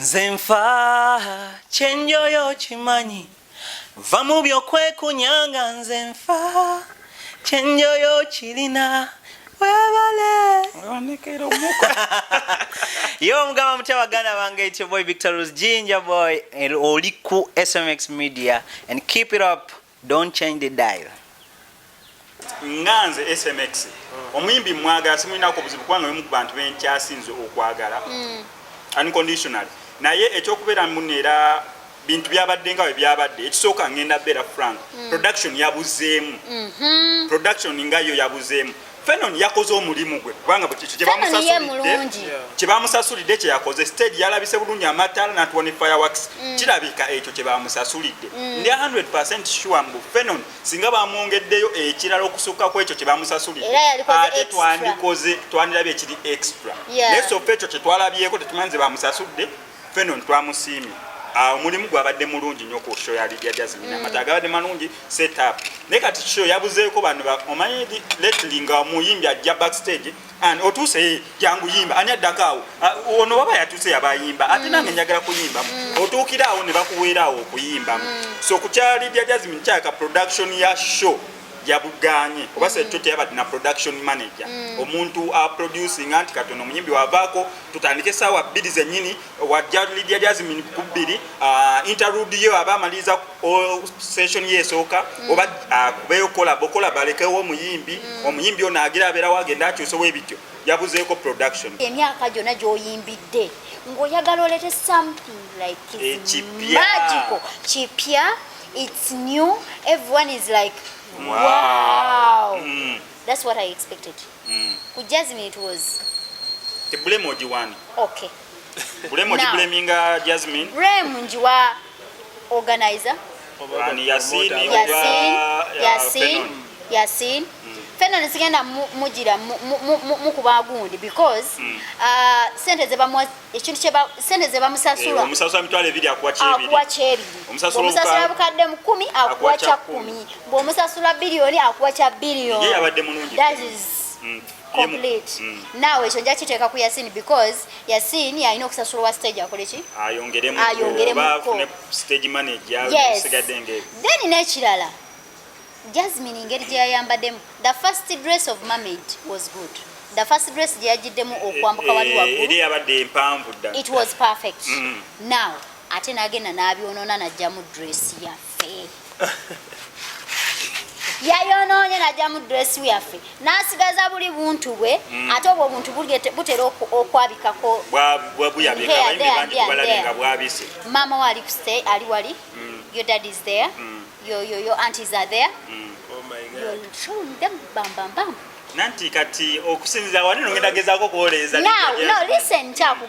Nzenfa chenjoyo chimanyi va mu byokwekunyanga nzenfa chenjoyo chilina webale wanekero muko yo mugama mutawagana bange, it's your boy Victor's Ginger Boy oliku SMX Media, and keep it up, don't change the dial. Nganze SMX omuyimbi mwagala simulina ko buzibu kwanga mu bantu benkyasinze okwagala unconditionally naye ekyokubeera munera bintu byabadde nga byabadde ekisooka ngenda bera frank production yabuzeemu production ngayo yabuzeemu Fenon yakoze omulimu gwe kubanga kye bamusasulidde kye yakoze stage yalabise bulungi amatala na 20 fireworks kirabika ekyo kye bamusasulidde ndi 100% sure mbu Fenon singa bamwongeddeyo ekirala okusukka ku ekyo kye bamusasulidde ate twandirabe ekiri extra leso ekyo kye twalabyeko tetumanze bamusasudde Fenon twamusiimye omulimu gwabadde mulungi nnyo ku show ya Lydia Jazmine amata gabadde malungi set up ne kati show yabuzeeko bano omanyi lately nga muyimbi ajja backstage and otuse jangu yimba ani addakaawo ono baba yatuse yabayimba ate nange njagala kuyimba otuukiraawo ne bakuweeraawo okuyimba so ku kya Lydia Jazmine kyaka production ya show yabuganye oba setute yabadde na production manager omuntu producing anti katono omuyimbi wavaako tutandike sawa bidi zennyini wajja Lydia Jazmine kubiri interlude yo abamaliza session yesooka oba kubeyo kola balekewo omuyimbi ono agira abeera wagenda akyusewo ebityo yabuzeeko production emyaka gyonna gy'oyimbidde ng'oyagala olete something like magical kipya, it's new, everyone is like wow. That's what I expected. With Jazmine it was the blame ojiwani. Okay. Blame blaming Jazmine. Blame njiwa organizer. Yasin. Fenon nsigenda mujira mukuba gundi because sente ze bamusasula omusasula mitwale ebiri akuwa kyebiri omusasula bukadde 10 akuwa kya 10 bw'omusasula biliyoni akuwa kya biliyoni ye yabadde mulungi. That is complete. Now ekyo nja kiteeka ku Yasin because Yasin yalina okusasula wa stage akole ki ayongeremu stage manager sigadde ngeri then n'ekirala Jazmine ingeri gye yayambaddemu, the first dress of mermaid was good. The first dress gye yagiddemu okwambuka wali waggulu, it was perfect. Now ate n'agenda n'abyonoona n'ajjamu dress yaffe yayonoonye n'ajjamu dress yaffe n'asigaza buli buntu bwe ate obwo obuntu butera okwabikako mama wali ku stage ali wali, your dad is there, your aunties are there. Oh my God. You're showing them bam. Nanti kati okusinziza wani ngenda gezaako kuoleza. No, listen chapu.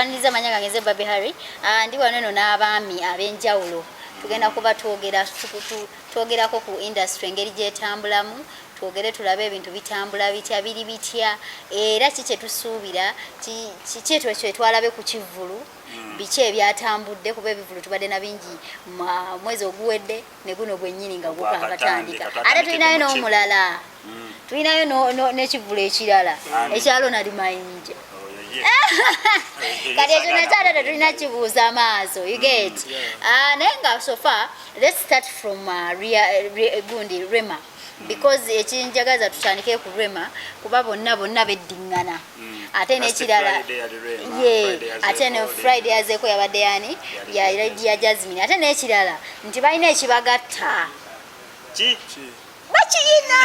nkwaniriza amanya gange nze Baby Harry ndi wano eno n'abaami ab'enjawulo tugenda kuba twogerako ku industry engeri gyetambulamu twogere tulabe ebintu bitambula bitya biri bitya era kiki tusuubira kiki ekyo twalabe ku kivulu biki ebyatambudde kuba ebivulu tubadde na bingi mwezi oguwedde ne guno gwennyini nga gukakatandika ate tulinayo n'omulala tulinayo n'ekivulu ekirala ekyalo nalimayinja kati ekyo nakyala tetulina kibuuza amaaso you get naye nga so far let's start from gundi Rema because ekinjagaza tutandike ku Rema kuba bonna beddiŋŋana ate n'ekirala ate ne Friday yazeeko yabadde yani ya Lydia Jazmine ate n'ekirala nti balina ekibagatta bakiyina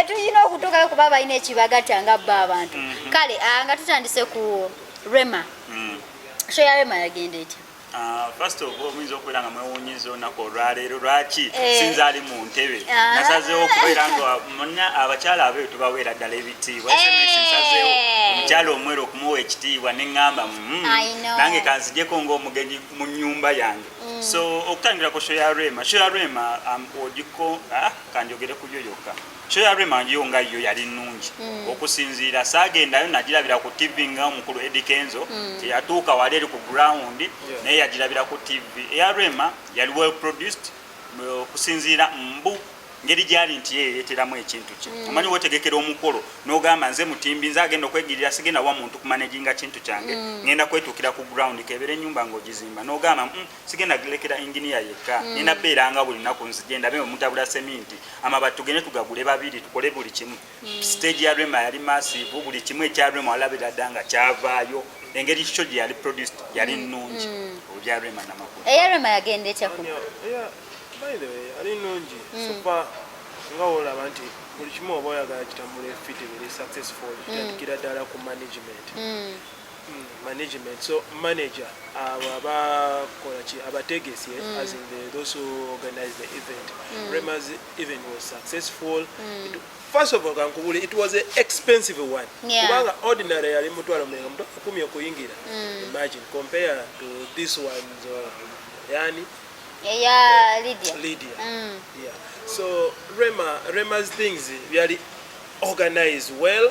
tulina okutuukayo kuba balina ekibagatta nga bba abantu kale nga tutandise ku Rema show ya Rema yagenda etya first of all muyinza okubeera nga mwewuunyiza olunaku olwaleero lwaki sinza ali mu ntebe nasazeewo okubeera nga muna abakyala abeeyo tubaweera ddala ebitiibwa nsazeewo omukyala omweru okumuwa ekitiibwa ne ŋŋamba nange kanzijeko ng'omugenyi mu nnyumba yange so okutangira ku show ya Rema ogiko kanjogere ku yo yokka show ya Rema yo nga yo yali nnungi okusinziira saagendayo nagirabira ku TV nga omukulu Eddie Kenzo teyatuuka wali eri ku ground naye yagirabira ku TV eya Rema yali well produced okusinziira mbu ngeri gyali nti yeereeteramu ekintu kye omanyi wetegekera omukolo n'ogamba nze mutimbi nze agenda okwegirira sigenda wa muntu kumanaginga kintu kyange ngenda kwetuukira ku ground kebera ennyumba ng'ogizimba n'ogamba sigenda lekera inginiya yekka nina beeranga buli nnaku nzigenda be mutabula seminti amabati tugende tugagule babiri tukole buli kimu stage ya Rema yali massive buli kimu ekya Rema walabira dda nga kyavaayo engeri kyo gye yali produced yali nnungi obya Rema n'amakulu eya Rema yagenda etya ku by the way ali nnungi sofa nga olaba nti buli kimu oba oyagala kitambula efiti biri successful kitandikira ddala ku management so manager abakola ki abategesi as in those who organize the event Rema's event was successful first of all kankubule it was an expensive one kubanga ordinary yali mutwalo mwenga mtu akumi okuyingira imagine compare to this one yani yeah Lydia yeah so Rema's things really organized well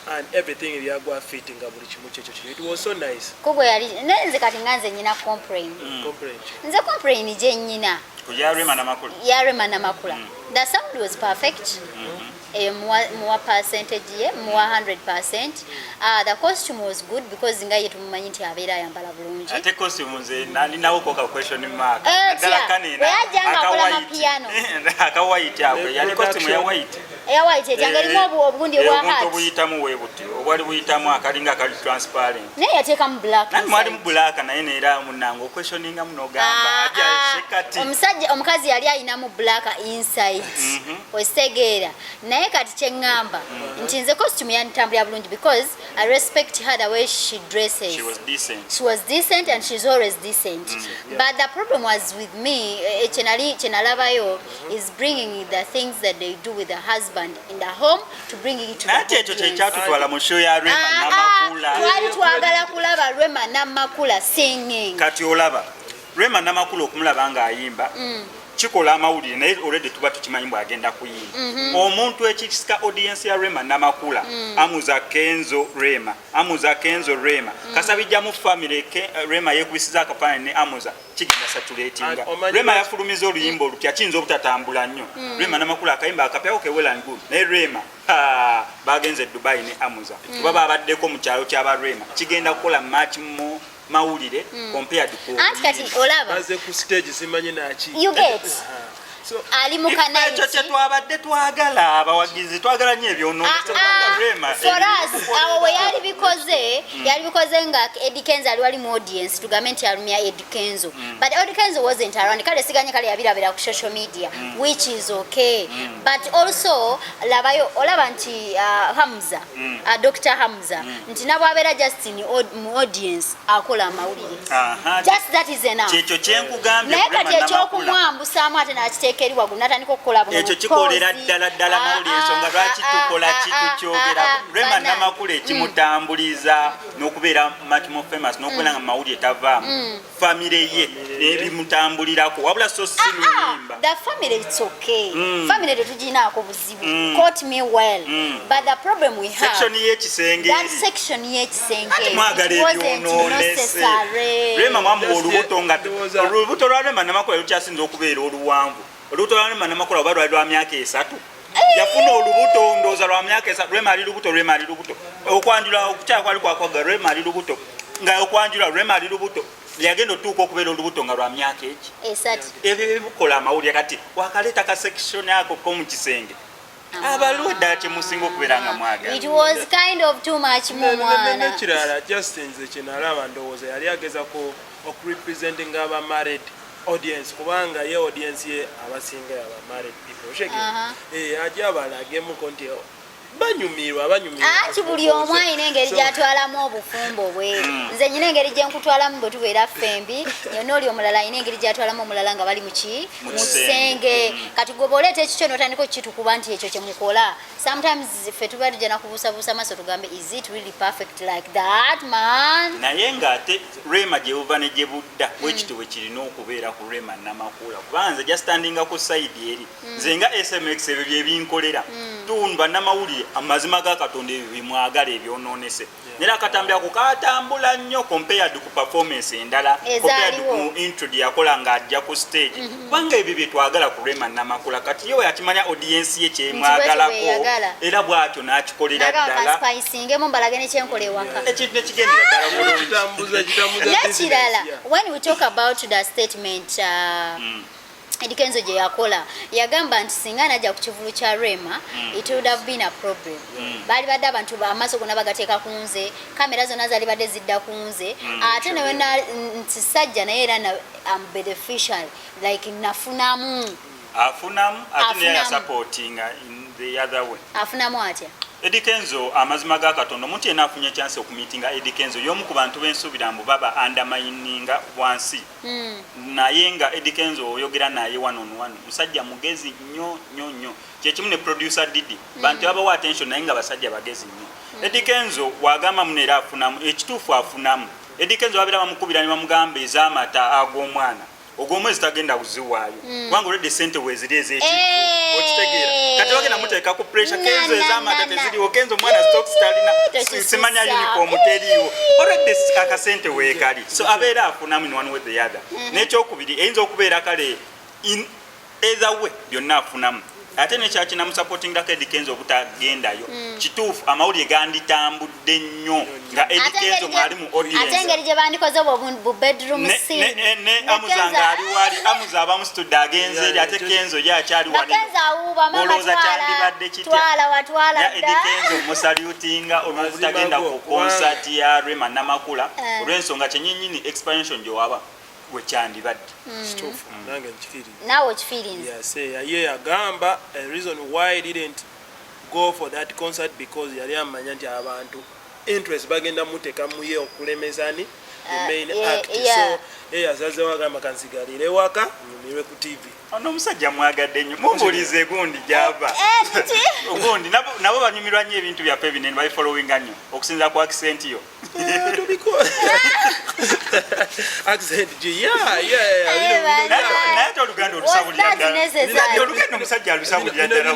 and everything byagwa fitting buli kimu kyekyo it was so nice kugo yali nenze kati nganze nyina complain nze complain je nyina ku ya Rema n'amakula the sound was perfect more percentage more 100%. The costume was good because nga yetu mumanyi nti abeera ayambala bulungi ate costume nze nalinawo koka question mark dala kanena akawaii piano akawaii akwe yali costume ya white etangalimu obugundi obwa heart obuyitamu webuti obwali buyitamu akalinga kali transparent naye yateekamu black nani mwali mu black naye neera munango questioninga munogamba aja shekati omukazi yali ayinamu black inside ositegeera naye kati kyeŋŋamba nti nze costume yanitambulira bulungi because I respect her the way she dresses. She was decent and she's always decent. But the problem was with me, Chenalabayo is bringing the things that they do with the husband in the home to bring it to the Rema n'amakula singing. Kati olaba Rema n'amakula okumulaba nga ayimba chikola amawulire naye already tuba tukimanyi bwe agenda kuyimba omuntu ekisika audience ya Rema n'amakula amuza Kenzo Rema kasabijja mu family Rema yekubisiza akafaananyi ne amuza kigenda saturatinga Rema yafulumiza oluyimba olupya kiyinza obutatambula nnyo Rema n'amakula akayimba akapyawo ke well and good naye Rema bagenze Dubai ne amuza kuba babaddeko mu kyalo ky'aba Rema kigenda kukola match mu mawulire compared to kati olaba baze ku stage simanyi naki you get so ali mukanayi ekyo twabadde twagala abawagizi twagala nnyo ebyono Rema for us awo yali bikoze nga Eddie Kenzo ali wali mu audience tugambe nti alumya Eddie Kenzo but Eddie Kenzo wasn't around kale siganye kale yabirabira ku social media which is okay but also olaba nti Hamza Dr. Hamza nti nabo abera just in audience akola amawulire just that is enough kyekyo kyenkugambye naye kati ekyokumwambusamu ate nakite n'akiteeka eri waggulu n'atandika okukola buno ekyo kikolera ddala mawulire ensonga lwaki tukola kitukyogera Rema Namakula ekimutambuliza n'okubeera much more famous n'okubeera nga mawulire tavaamu famire ye ebimutambulirako wabula so si lunyimba the family it's okay family tetuginaako buzibu quote me well but the problem we have section y'ekisenge that section y'ekisenge ati mwagala ebyonoonese Rema mwamu olubuto nga olubuto lwa Rema Namakula lukyasinza okubeera oluwanvu olubuto lwa Rema Namakula oba lwali lwa myaka 3 yafuna olubuto ndooza lwa myaka 3 Rema ali lubuto okwanjula okukyakwali kwakwaga Rema ali lubuto nga okwanjula Rema ali lubuto yagenda otuuka okubeera olubuto nga lwa myaka ebyo ebikola amawulire kati wakaleeta ka section ako komu kisenge abaluwa ddala kyemusinga okubeera nga mwagala it was kind of too much mumwana nekirala Jasinze kyenalaba ndowooza yali agezako okurepresentinga aba married audience kubanga ye audience ye abasinga aba married people ajja abalagemuko nti banyumirwa anti buli omu alina engeri gyatwalamu obufumbo bwe nze nyina engeri gyenkutwalamu bwe tubeera fembi yonna oli omulala alina engeri gyatwalamu omulala nga bali mu kisenge kati gwe bw'oleeta ekikyo n'otandika okitukuba nti ekyo kyemukola sometimes ffe tuba tujja nakubuusabuusa maaso tugambe is it really perfect like that man naye ng'ate Rema gye buva ne gye budda bwekitiibwe kirina okubeera ku Rema Namakula kubanga nze gyastandinga ku sayidi eri nze nga SMX ebyo byebinkolera tundwa namawulire amazima ga Katonda ebyo bimwagala ebyonoonese nera akatambira ku katambula nnyo compared ku performance endala compared ku intro yakola ng'ajja ku stage kubanga ebyo bye twagala ku Rema Namakula kati yewe yakimanya audience ye kyemwagalako era bw'atyo n'akikolera ddala spicingemu mbalage nekyenkola ewaka ekintu nekigendera ddala bulungi nekirala when we talk about the statement Edikenzo gye yakola yagamba nti singa najja ku kivulu kya Rema it would have been a problem bali badde abantu amaaso gonna bagateeka ku nze kamera zonna zaali badde zidda ku nze ate newe nti sajja naye era am beneficial like nafunamu ate naye yasupportinga in the other way afunamu atya Edikenzo amazima ga Katonda omuntu yenna afunye chance okumitinga Edikenzo y'omu ku bantu b'ensuubira mbu baba undermininga bwansi naye nga Edikenzo oyogera naye one on one musajja mugezi nnyo kyekimu ne producer Didi bantu abawa attention naye nga basajja bagezi nnyo Edikenzo wagamba muneera afunamu ekituufu afunamu Edikenzo wabeera bamukubira ne bamugamba ez'amata ag'omwana ogw'omwezi tagenda kuziwaayo kubanga olwedde sente weeziri ez'ekifu okitegeera kati bagenda muteeka ku pressure Kenzo ez'amata teziriwo Kenzo omwana stocks talina simanya uniform teriiwo olwedde akasente weekali so abeera afunamu in one way the other n'ekyokubiri eyinza okubeera kale either way byonna afunamu ate nekyakina musupportingako Edikenzo obutagendayo kituufu amawulire ganditambudde nnyo nga Edikenzo mwali mu audience ate engeri gye bandikoze bu bedroom scene ne amuza nga ali wali amuza abamusitudde agenze eri ate Kenzo ye akyali wali olowooza kyandibadde kitya Edikenzo musalutinga olw'obutagenda ku concert ya Rema Namakula olw'ensonga kyenyinyini explanation gyewaba wekyandibadde nawe okifeeling ye yagamba a reason why he didn't go for that concert because yali amanya nti abantu interest bagenda muteeka muye okulemezani the main act so yasazeewo agamba kansigalire waka nyumirwe ku TV ono omusajja mwagadde nnyo mumbuulize gundi gy'ava ogundi nabo banyumirwa nnyo ebintu byaffe ebinene babifollowinga nnyo okusinza ku accent yo accent naye ate oluganda olusabulira ddala oluganda omusajja alusabulira ddala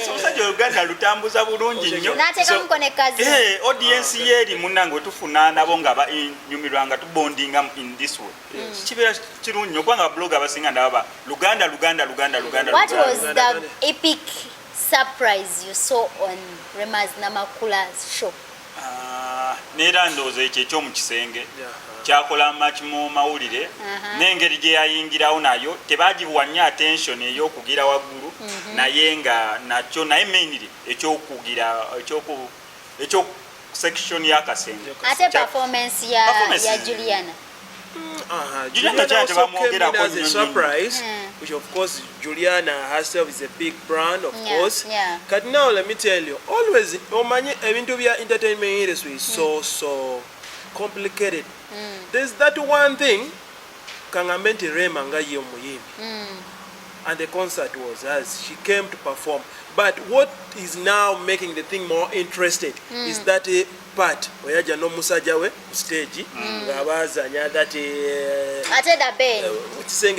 omusajja oluganda alutambuza bulungi nnyo audience ye eri munnange wetufuna nabo nga banyumirwa nga tubondinga in this way kibeera kirungi nnyo kubanga blog abasinga ndababa Luganda. What was the epic surprise you saw on Rema's Namakula's show? Neera ndowooza ekyo ekyomu kisenge kyakola much mu mawulire n'engeri gye yayingirawo nayo tebagiwa nnyo attention ey'okugira waggulu naye nga nakyo naye mainly ekyokugira ekyo section y'akasenge ate performance ya Juliana Juliana also came in as a surprise, which of course Juliana herself is a big brand, of course. But now let me tell you, always ebintu bya entertainment industry is so complicated. There's that one thing kangambe nti Rema nga ye omuyimbi. And the concert was as she came to perform. But what is now making the thing more interested is that part where you no musajja we stage ngabazanya that ateda ben saying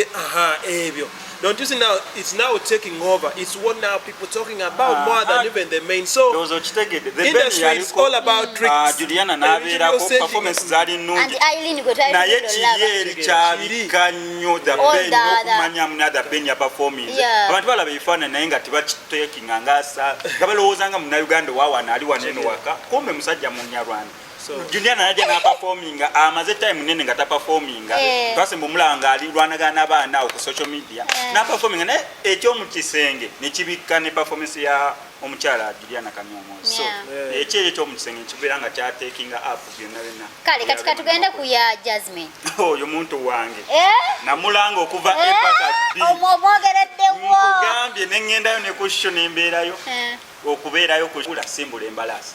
ebyo. Don't you see now it's now taking over. It's what now people talking about more than even the main. So industry is all about tricks. Juliana nabera ko performance zali nungi. And Eileen go try na ye chiri chabika nnyo the ben okumanya mnada ben ya performing. Abantu balabe ifana naye nga tibakiteking ngasa gabalowooza nga muna Uganda wawana ali wanene waka kumbe musajja mu Nyarwanda. Juliana naje na performing amaze time nene ngata performing twase mbumulanga ali lwanagana abaana ku social media na performing ne ekyo mu kisenge ne kibikka ne performance ya omukyala Juliana Kanyomo. So ekyo mu kisenge kiberanga kya taking up byonna bena kale katika tugenda ku ya Jazmine oyo muntu wange namulanga okuva epaka B omwogereddewo ngambye nengendayo ne kusho nembeerayo okubeerayo kula simbula embalasi.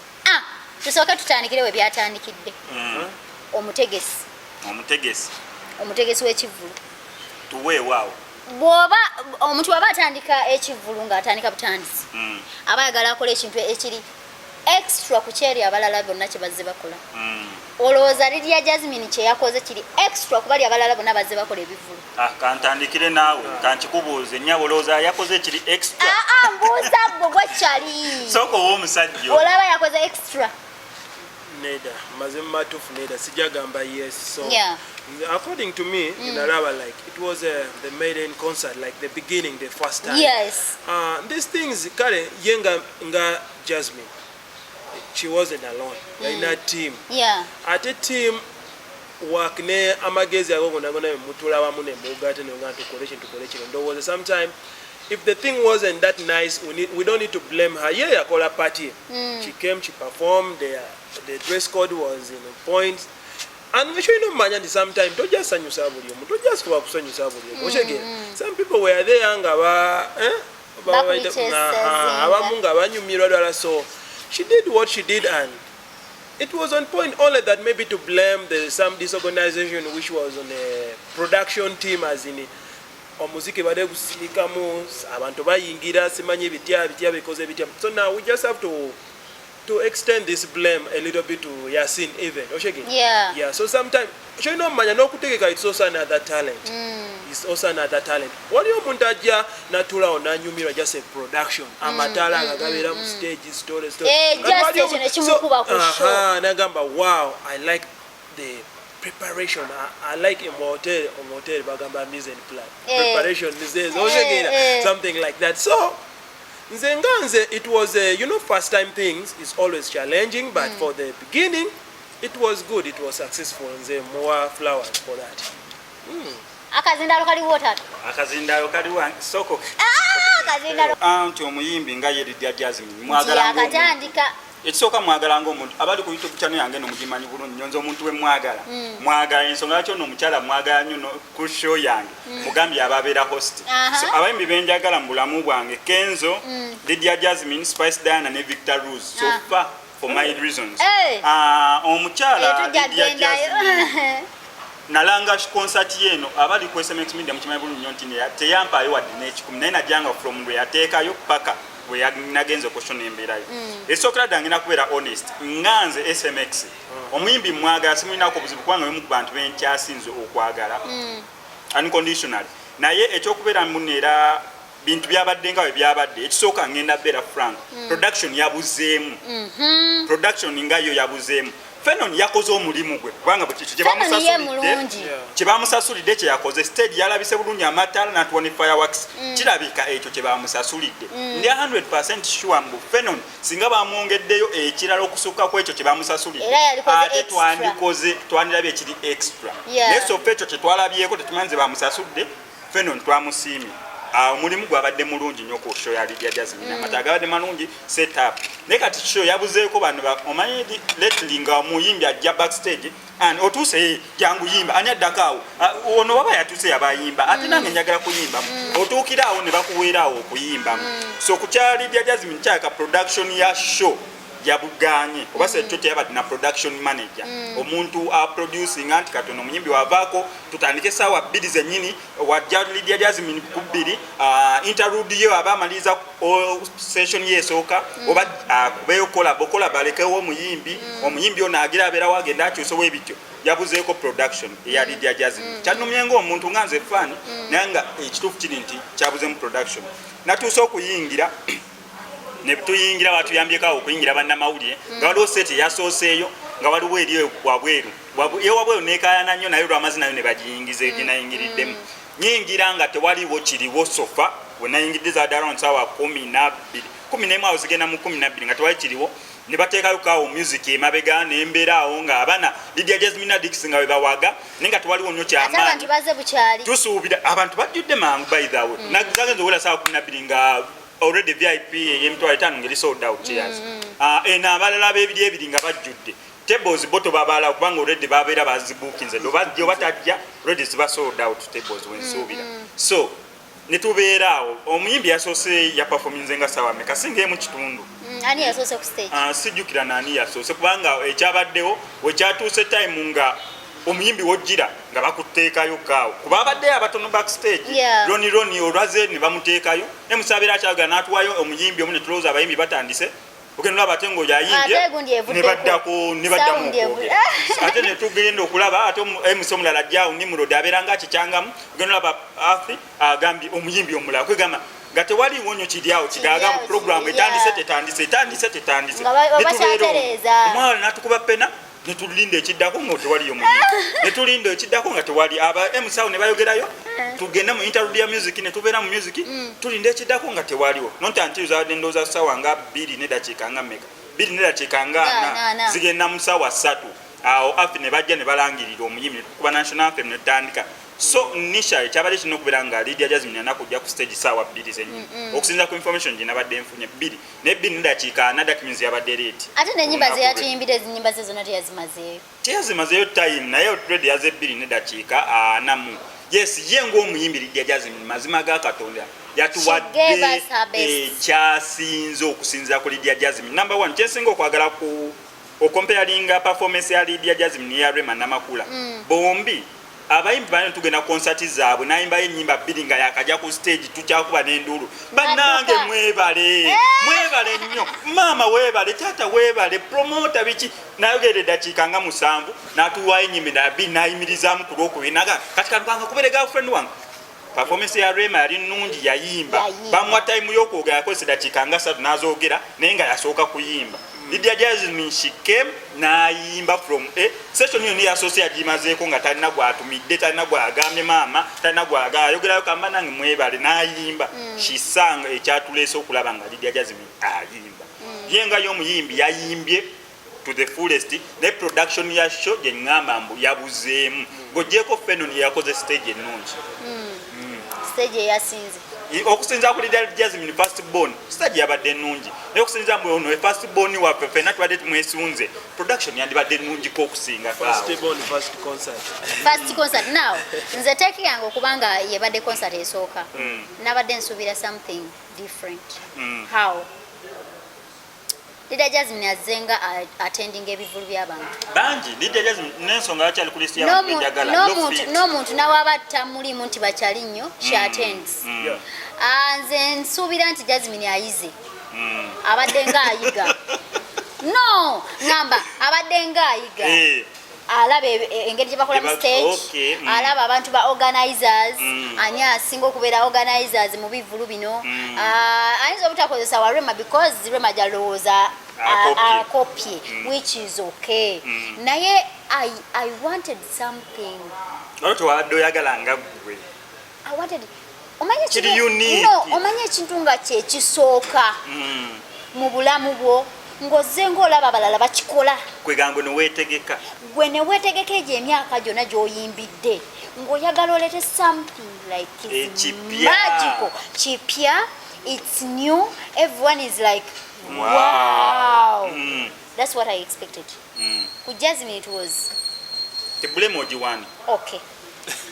Tusooke tutandikire we byatandikidde. Omutegesi w'ekivulu tuwe waawo bwoba omuntu waba atandika ekivulu ng'atandika butandisi abayagala akola ekintu ekiri extra ku kyeri abalala bonna kye bazze bakola. Olowooza Lydia Jazmine kye yakoze kiri extra ku bali abalala bonna bazze bakola ebivulu. Kantandikire naawe kankikubuuze nnyabo olowooza yakoze kiri extra. Mbuuza bwe gwekyali sooka ow'omusajja olaba yakoze extra. Neda mazem matufu neda sijagamba yes. So according to me in Araba, like it was the maiden concert, like the beginning, the first time. Yes. These things kale yenga nga Jazmine, she wasn't alone in a team. At a team work ne amagezi ago gona mutula wamu ne mugate ne ngantu tukoleki ndo was sometime if the thing wasn't that nice we don't need to blame her. Yeah, call her party. She came, she performed, the dress code was in point. And we should know manya sometimes don't just sanyusa buli omuntu don't just kuba kusanyusa buli omuntu. Some people were there nga abamu nga banyumirwa ddala. So she did what she did and it was on point, only that maybe to blame some disorganization which was on the production team as in omuziki bade gusilikamu abantu bayingira simanyi bitya bikoze bitya. So now we just have to extend this blame a little bit to Yasin even. Yeah. So sometimes you know manya no kutegeka it's also another talent. It's also another talent. What you muntajja natula onanyumira just a production. Amatala agabira mu stage story. Just ekimukuba ku show. Nagamba wow, I like the preparation. I like a motel bagamba mise en place. Preparation is there. Something like that. So Nzenganze, it was first time things is always challenging, but for the beginning it was good, it was successful. Nze more flowers for that. Akazindalo kali water. Akazindalo kali wange soko. Akazindalo. Anti omuyimbi nga ye Lydia Jazmine mwagala akatandika. Ekisooka mwagala ng'omuntu abali ku YouTube channel yange no mugimanyi bulungi nyonzo omuntu we mwagala. Mwagala ensonga lwaki ono omukyala mwagala nnyo ku show yange mugambye ababeera host. So abayimbi benjagala mu bulamu bwange Kenzo, Lydia Jazmine, Spice Diana ne Victor Rose. So far for my reasons. Omukyala Lydia Jazmine nalanga concert yeno abali ku SMX Media mukimanyi bulungi nnyo nti teyampaayo wadde n'ekikumi naye najjanga from lwe yateekayo paka we nagenze okushona embeerayo. Esooka dangina kubeera honest nganze SMX omuyimbi mwagala simulinaako obuzibu kubanga omu ku bantu benkyasinze okwagala unconditional naye ekyokubeera muneera bintu byabadde nga bwe byabadde ekisooka ngenda beera frank production yabuzeemu production nga yo yabuzeemu. Fenon yakoze omulimu gwe kubanga kye bamusasulidde kye yakoze stage yalabise bulungi amatala na 20 fireworks kirabika ekyo kye bamusasulidde. Ndi 100% sure mbu Fenon singa bamwongeddeyo ekirala okusukka ku ekyo kye bamusasulidde ate twandirabe ekiri extra. Neso ekyo kye twalabyeko tetumanze bamusasudde Fenon twamusiimye. Omulimu gwabadde mulungi nnyo ku show ya Lydia Jazmine. Amata gabadde malungi set up. Ne kati show yabuzeeko bano omanyi lately nga omuyimbi ajja backstage and otuuse jangu yimba ani addakaawo ono baba yatuuse yabayimba ate nange njagala kuyimbamu otuukiraawo ne bakuweeraawo okuyimbamu. So ku kya Lydia Jazmine kyaka production ya show yabuganye oba sejo teyabadde na production manager omuntu producing anti katono omuyimbi wavaako tutandike sawa 2 zennyini wajja Lydia Jazmine ku 2 interlude yo aba amaliza session yesooka oba kubeyo kola balekewo omuyimbi ono agira abeera wagenda akyusewo ebityo yabuzeeko production eya Lydia Jazmine kyanumye ng'omuntu nga nze fani naye nga ekituufu kiri nti kyabuzeemu production natuuse okuyingira ne tuyingira batuyambyeko awo okuyingira bannamawulire nga waliwo seti eyasooseeyo nga waliwo eri wabweru wabweru nekayana nnyo naye olwamazi nayo ne bagiyingiza eginayingiriddemu nyingira nga tewaliwo kiriwo sofa wenayingidde zaadde around sawa 11 awo zigenda mu 12 nga tewali kiriwo ne bateekayo kaawo music emabega nembeera awo nga abaana Lydia Jazmine Addicts nga webawaga naye nga tewaliwo nnyo kyamaanyi tusuubira abantu bajjudde mangu by the way nagenza owera sawa 12 nga already VIP yemitwalo 5 ngeri sold out chairs eno abalala b'ebiri ebiri nga bajjudde tables boto babala kubanga already babeera bazibookinze dobajja batajja already ziba sold out tables wensuubira so netubeera awo omuyimbi yasoose ya performance nga sawa meka singa mu kitundu ani yasoose ku stage sijjukira nani yasoose kubanga ekyabaddewo wekyatuuse time nga omuyimbi wojjira nga bakuteekayo kaawo kuba abaddeyo abatono backstage roni olwaze ne bamuteekayo ne musaabira akyagala n'atuwayo omuyimbi omu ne tulowooza abayimbi batandise ogenda olaba ate ng'oyayimbye ne baddamu okwogera ate ne tugenda okulaba ate emusi omulala ajjaawo nimurodi abeera nga akikyangamu ogenda olaba afi agambye omuyimbi omulala kwegamba nga tewaliwo nnyo kiri awo kigaga mu programu etandise netubeera omwala n'atukuba pena netulinda ekiddako nga tewaliyo netulinda ekiddako nga tewali emusawo ne bayogerayo tugende mu interlude ya music netubeera mu music tulinda ekiddako nga tewaliwo nontanti zawadde ndowooza sawa nga 2 n'eddakiika nga meka 2 n'eddakiika nga 4 zigenda mu sawa 3 awo afi ne bajja ne balangirira omuyimbi netukuba national anthem netutandika so nisha ekyabadde kirina okubeera nga Lydia Jazmine anakujja ku stage sawa 2 zennyini okusinza ku information gye nabadde nfunye 2 ne 2 n'eddakiika 4 that means yabadde late ate n'ennyimba ze yatuyimbira ezinyimba ze zonna teyazimazeeyo time naye already yaze 2 n'eddakiika 4 yes ye ng'omuyimbi Lydia Jazmine mazima ga Katonda yatuwadde ekyasinze okusinzira ku Lydia Jazmine number 1 kyensinga okwagala ku okomparinga performance ya Lydia Jazmine ya Rema namakula bombi abayimbi bano tugenda concert zaabwe nayimbayo ennyimba 2 nga yakajja ku stage tukyakuba n'enduulu bannange mwebale nnyo maama weebale taata weebale promota biki nayogera eddakiika nga 7 n'atuwaayo ennyimba 2 nayimirizaamu ku lwokubinaga kati kanukanga kubere girlfriend wange performance ya Rema yali nnungi yayimba bamuwa time y'okwogera yakozesa eddakiika nga 3 n'azoogera naye nga yasooka kuyimba Lydia Jazmine she came nayimba from session yoni yasoose yagimazeeko nga talina gwatumidde talina gwagambye maama talina gwagayogerayo kamba nange mwebale nayimba she sang ekyatuleese okulaba nga Lydia Jazmine ayimba yenga y'omuyimbi yayimbye to the fullest ne production ya show gye ngamba mbu yabuzeemu ng'ogyeko Fenon yakoze stage ennungi stage yasinze okusinza ku Lydia Jazmine first born stage yabadde ennungi naye okusinza mu ono first born waffe ffenna tubadde tumwesunze production yandibadde ennungiko okusinga first concert now nze teeki yange okubanga yebadde concert esooka nabadde nsuubira something different how Lydia Jazmine azenga attending ebivulu by'abantu bangi Lydia Jazmine n'ensonga yakyali ku list y'abantu enjagala n'omuntu nawaaba tamulimu nti bakyali nnyo she attends nze nsuubira nti Jazmine ayize abadde ng'ayiga no ngamba abadde ng'ayiga alaba engeri gye bakola mu stage alaba abantu ba organizers ani asinga okubeera organizers mu bivulu bino ayinza obutakozesa wa Rema because Rema jalowooza akopye which is okay naye I wanted something twawadde oyagala nga gwe I wanted omanye ekintu nga kyekisooka mu bulamu bwo ng'ozze ng'olaba abalala bakikola kweganga neweetegeka gwe neweetegeka egyo emyaka gyonna gy'oyimbidde ng'oyagala olete something like magical kipya it's new everyone is like wow. That's what I expected ku Jazmine it was the blame ogiwani okay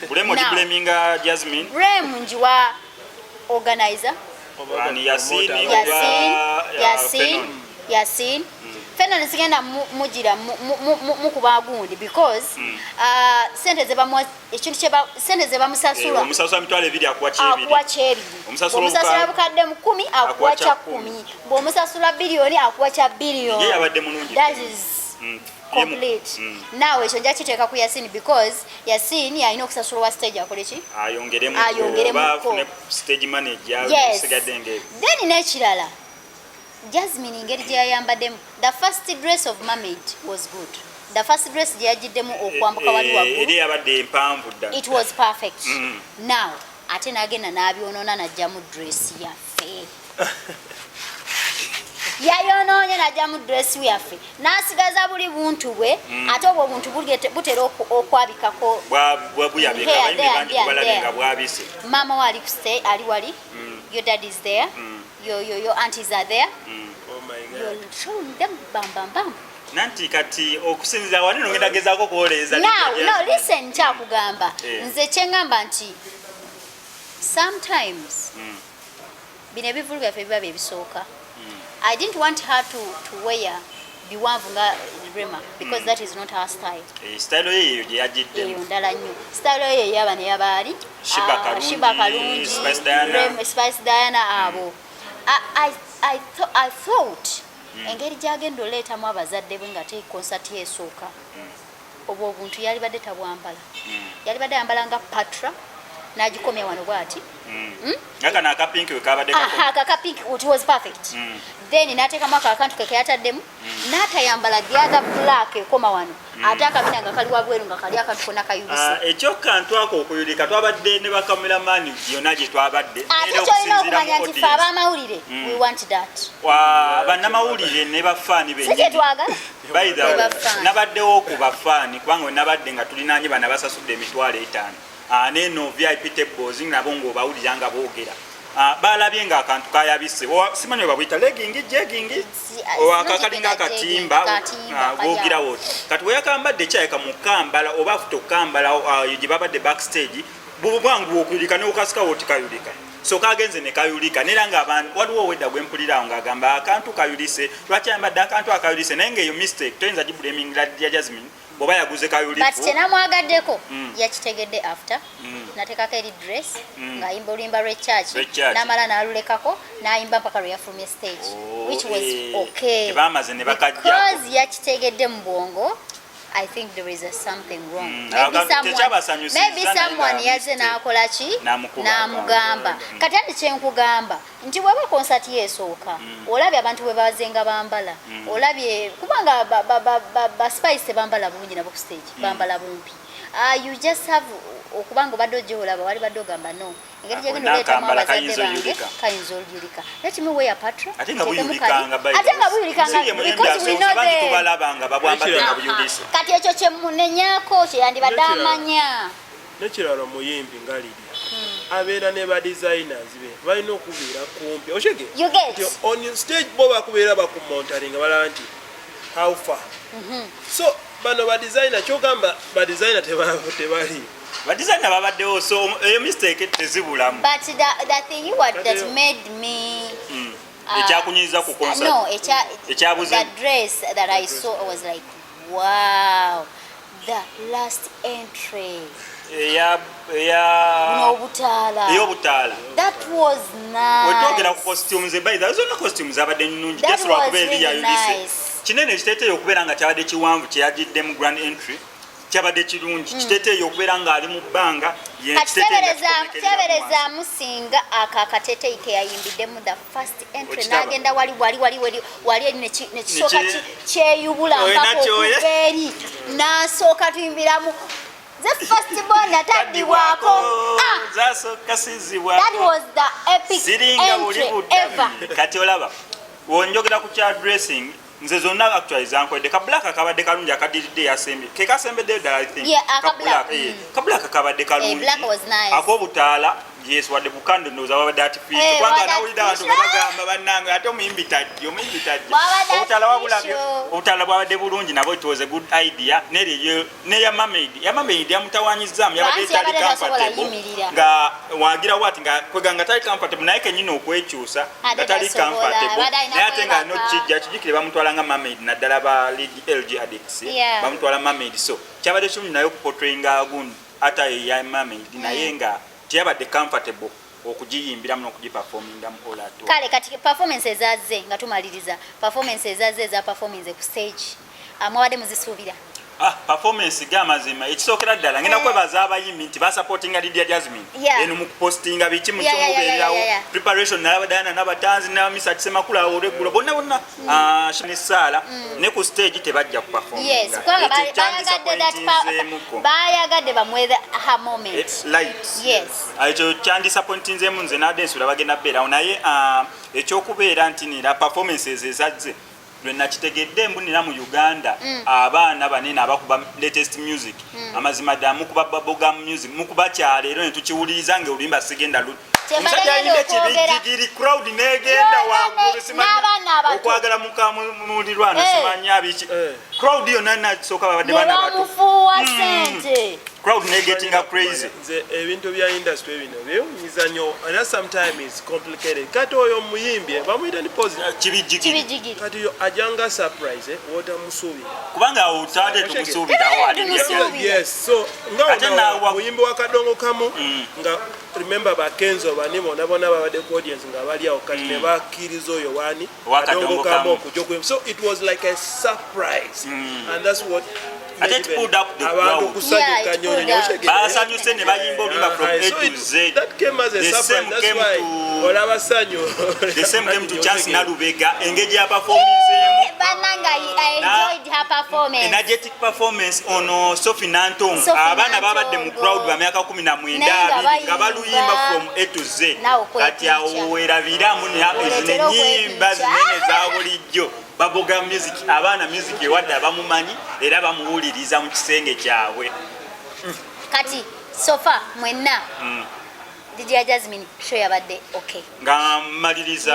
blame ogiblaminga Jazmine blame njiwa organizer Yasin Yasin fena nisigenda mujira mukuba gundi because sente zeba ekintu cheba sente zeba musasula omusasula mitwale ebiri akuwa chebiri omusasula bukadde 10 akuwa cha 10 bo omusasula bilioni akuwa cha bilioni ye abadde mulungi that is complete now ekyo nja kiteeka ku Yasin because Yasin yalina okusasula wa stage akolechi ayongeremu stage manager sigadde ngebe then nekirala Jazmine ingeri gye yayambaddemu the first dress of mermaid was good. The first dress gye yagiddemu okwambuka wali waggulu eri abadde empanvu dda it was perfect. Now ate nagenda n'abyonoona najjamu dress yaffe yayonoonye najjamu dress yaffe n'asigaza buli buntu bwe ate obwo buntu butera okwabikako bwabise mama wali ku stay ali wali your dad is there your aunties are there oh my god you're showing them bam nanti kati okusinziza wano ngenda gezaako kuoleza no listen kyakugamba nze kyengamba nti sometimes bino ebivulu byaffe biba byebisooka I didn't want her to wear biwanvu nga Rema because that is not her style. Style ye yajiddemu ndala nnyo style ye yaba ne yabaali Shiba Kalungi Spice Diana abo I thought engeri gyagenda oleetamu abazadde bwe nga te concert yesooka obwo obuntu yali badde tabwambala yali badde yambala nga patra nagikomya wano bwati ngaka na kapinki wekabadde kapinki it was perfect then nateekamu akantu ke yataddemu n'atayambala the black ekoma wano ate akabina nga kali wabweru nga kali akantu konna kayubise ekyo kantu ako okuyulika twabadde ne bakameramani yonna gye twabadde ate kyolina okumanya nti fe abamawulire we want that bannamawulire ne bafaani benyetwagala nabaddewo ku bafaani kubanga we nabadde nga tulinanye bana basasudde emitwalo 5 neno VIP tables nabo ng'obawulira nga boogera balabye nga akantu kayabise simanyi babuyita jegging akakalinga akatimba boogera woti kati weyakambadde kyayeka mukambala oba futokambala gye babadde backstage bubwangu okuyulika neokasika woti kayulika so kagenze ne kayulika nera nga abantu waliwo wedda gwempulirawo ng'agamba akantu kayulise lwaki ayambadde akantu akayulise naye ng'eyo mistake toyinza giblaming Lydia Jazmine boba yaguze kayulifu but tenamwagaddeko yakitegedde after natekako eri dress ng'ayimba oluyimba lw'echurch n'amala n'alulekako n'ayimba mpaka lwe yafulumye stage which was okay because yakitegedde mu bwongo I think there is something wrong. Maybe someone yaze n'akola ki n'amugamba kati andi kyenkugamba nti bw'aba concert yesooka olabye abantu bwe bazenga bambala olabye kubanga ba Spice bambala bulungi nabo ku stage bambala bumpi you just have okubanga obadde ojolaba wali badde ogamba no engeri gyegenda oleetamu abazadde bange kayinza oluyulika let me wear patra ate nga buyulikanga because we know tubalabanga babwambaddenga buyulise kati ekyo kyemunenyaako kyeyandibadde amanya nekirala muyimbi nga Lydia abeera ne ba designers be balina okubeera kumpi oshege on stage bo bakubeera bakumontalinga balaba nti how far so bano ba designer kyogamba ba designer tebali ba designer babaddewo so eyo mistake tezibulamu but the thing that made me ekyakunyiza ku concert the dress that I saw was like wow the last entry ey'obutaala that was nice wetwogera ku costumes ebaida zonna costumes abadde nnungi just lwakubeera eri yayulise kinene ekiteeteeyo okubeera nga kyabadde kiwanvu kyeyagidde mu grand entry kyabadde kirungi kiteeteeyo okubeera ng'ali mu bbanga tebereza musinga akateeteeyi ke yayimbiddemu the first entry n'agenda wali nekisooka kyeyubula mpaka okuva eri n'asooka tuyimbiramu the first born ataddibwako that was the epic entry ever kati olaba wonjogera ku kya dressing nze zonna actually zankwedde kabulaka akabadde kalungi akadiridde yasembe kekasembedde ddala I think kabulaka kabadde kalungi ak'obutaala yes wadde bukando ndoza wabadde artificial kwanga nawulira abantu nga bagamba bannange ate omuyimbi tajja obutala bwabadde bulungi nabo it was a good idea neya Mermaid yamutawanyizaamu yabadde tali comfortable nga wagira wati nga kweganga tali comfortable naye kenyina okwekyusa nga tali comfortable naye ate nga nokijja kijikire bamutwala nga Mermaid naddala ba LG addicts bamutwala Mermaid so kyabadde kirungi naye okuportrayinga gundi ata ya Mermaid naye nga tiyabadde comfortable okugiyimbira muno okugiperforminga mu olato kale kati performances ezazze nga tumaliriza performances ezazze za performance ku stage amwabadde muzisuubira performance gamazima ekisookera ddala ngenda kwebaza abayimbi nti basupportinga Lydia Jazmine eno mu kupostinga biki mu kyomubeerawo preparation nalabadana n'abatanzi n'abamisa kisemakulu awo olweggulo bonna ne Saala ne ku stage tebajja kuperforminga bayagadde bamwethe her moment ekyo kyandisappointinzeemu nze n'adensula bagenda beerawo naye ekyokubeera nti nira performances ezazze lwe nakitegedde mbunira mu Uganda abaana banene abakuba latest music amazima ddala mukuba bubblegum music mukuba kyaleero ne tukiwuliriza ng'oluyimba sigenda omusajja ayimba ekibijjigiri crowd negenda waggulu simanyi okwagala mukamulirwana simanyi abiki crowd yonna nasooka babadde baana bato crowd negating crazy nze ebintu bya industry bino byewunyiza nnyo and sometimes it's complicated kati oyo muyimbi bamuyita ni positive kibijjigiri kati yo ajanga surprise wotamusuubira kubanga otadde tumusuubirawo yes so nga muyimbi wa kadongo kamu nga remember bakenzo bani bona babadde ku audience nga bali awo kati ne bakkiriza oyo wani kadongo kamu okujja so it was like a surprise and that's what ate pulled up the crowd basanyuse ne bayimba oluyimba from A to Z that came as a surprise that's why olaba sanyo the same came to Chance Nalubega engage ya performance bananga I enjoyed her performance energetic performance on Sophie Nanton abana babadde mu crowd ba myaka 19 nga baluyimba from A to Z kati awo erabiramu ne nyimba zinene za bulijjo baboga music abaana music ewadde abamumanyi era bamuwuliriza mu kisenge kyabwe kati sofa mwenna Lydia Jazmine show yabadde okay nga maliriza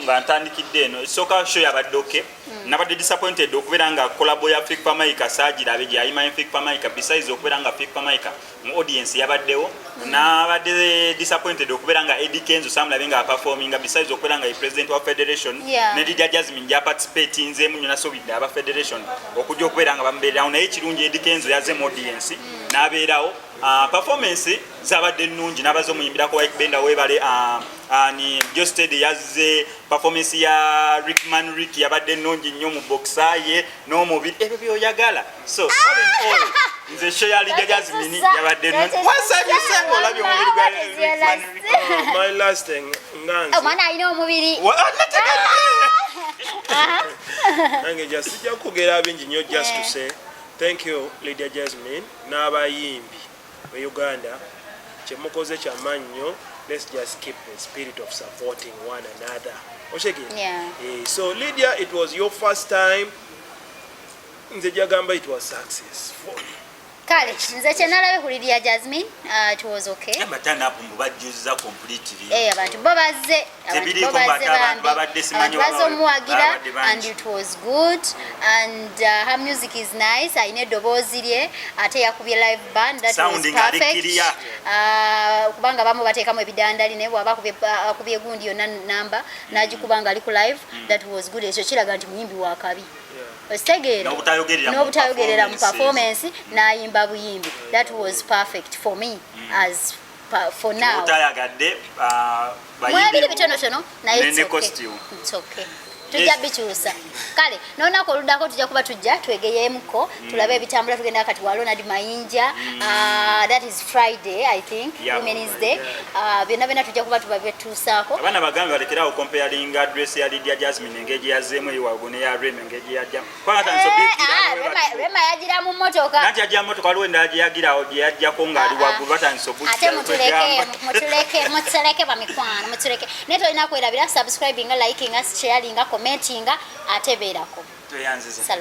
nga ntandikidde eno soka show yabadde okay nabadde disappointed okubeera nga collabo ya Fake Pamaika sajira abeje ayima Fake Pamaika besides okubeera nga Fake Pamaika mu audience yabaddewo nabadde disappointed okubeera nga Eddie Kenzo samulabe nga performing besides okubeera nga president wa federation ne Lydia Jazmine ja participate nze munyo nasobidde aba federation okujja okubeera nga bambeerawo naye kirungi Eddie Kenzo yaze mu audience nabeerawo performance zabadde nnungi nabazo muyimbirako White Benda webale ni just the yazze performance ya Rickman Rick yabadde nnungi nnyo mu boxa ye no mubiri ebyo byoyagala so all in all nze show ya Lydia Jazmine yabadde nnungi wasabye olabye omubiri gwa Rickman Rick my last thing nganze omwana alina omubiri nange just kugera bingi nnyo just to say thank you Lydia Jazmine n'abayimbi Uganda kyemukoze kyamaanyi nnyo let's just keep the spirit of supporting one another so Lydia it was your first time nze jagamba it was successful kale nze kyenalabe ku Lydia Jazmine it was okay abatana apo mubajjuza completely abantu babazze bazomuwagira and it was good and her music is nice ayina eddoboozi lye ate yakubye live band that was perfect kubanga bamu bateekamu ebidandali naye bwaba akubye gundi yonna namba n'agikubanga ali ku live that was good ekyo kiraga nti muyimbi wakabi n'obutayogerera mu performance n'ayimba buyimbi that was perfect for me as for now utayagadde mwebiri bitonotono naye it's okay tujja bikyusa kale noonako oluddako tujja kuba tujja twegeyeemuko tulabe ebitambula tugenda kati wa Ronald Mayinja that is Friday I think Women's Day byonna byonna tujja kuba tubabetuusaako abaana bagambe balekerawo comparing address ya Lydia Jazmine engeri yazeemu eyiwagone ya Rema engeri yajja Rema yagira mu mmotoka nanti yajja mmotoka waliwo endala gye yagirawo gye yajjako ng'ali waggulu batandisa ate mutuleke bamikwano mutuleke naye tolina kwerabira subscribinga likinga sharinga commentinga ate beerako tweyanziza